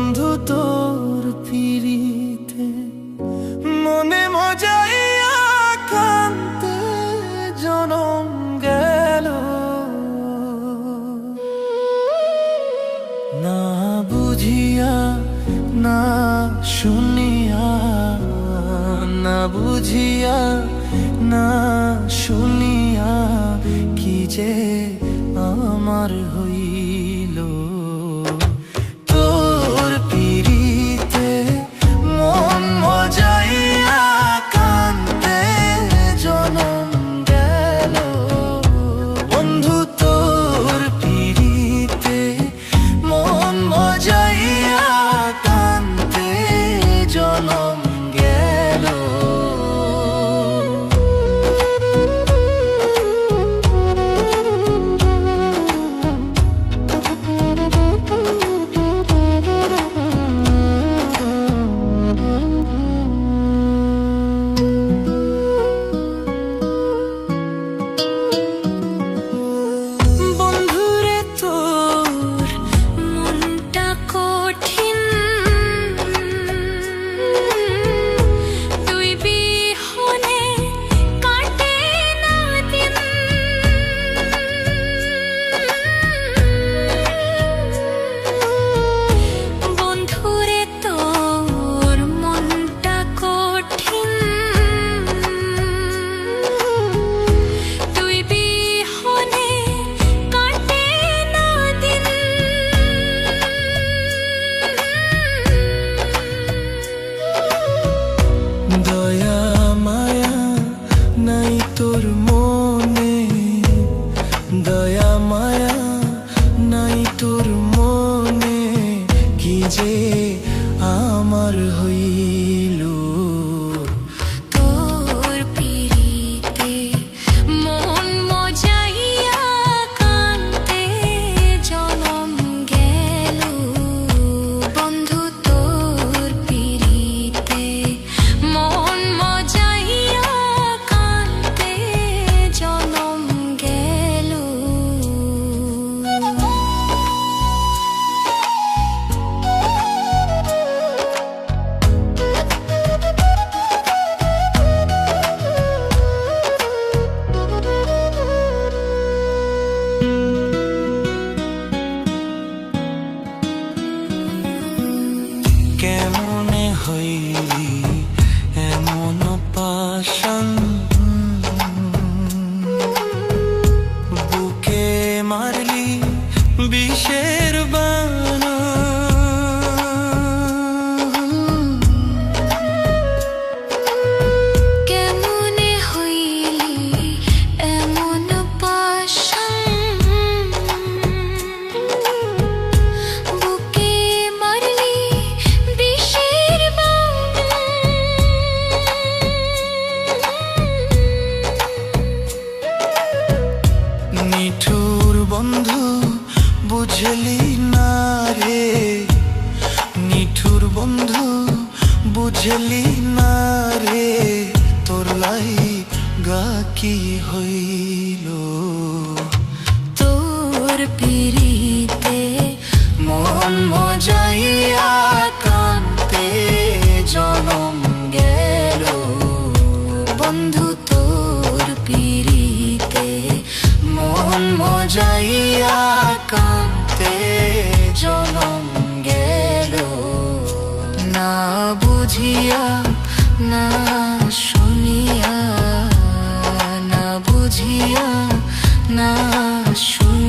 বন্ধু তোর পিরিতে মনে মজাইয়া কান্তে জনম গেল। না বুঝিয়া না শুনিয়া, না বুঝিয়া না শুনিয়া কি যে আমার হইল। তোর পিরিতে মন মজাইয়া কান্তে জনম গেল। বন্ধু তোর পিরিতে মন মজাইয়া কান্তে জনম গেল। দয়া মায়া নাই তোর মনে, দয়া মায়া নাই তোর মনে কি যে আমার হইল। তোর পিরিতে মন মজাইয়া কান্তে জনম গেল। বন্ধু তোর পিরিতে মন মজাইয়া কান্তে জনম গেল। কেমনে হইলি এমন পাশান, বুকে মারলি বিষের বানা। কেমনে হইলি এমন পাশান, বুকে মারলি বিষের বানা। নিঠুর বন্ধু বুঝলি না রে, নিঠুর বন্ধু বুঝলি না রে, তোর লাইগা কি হইল। তোর পিরিতে মন মজাইয়া কান্তে জনম গেল। বন্ধু তোর পিরিতে মন মজাইয়া কান্তে জনম গেল। না বুঝিয়া না শুনিয়া, না বুঝিয়া না শুনিয়া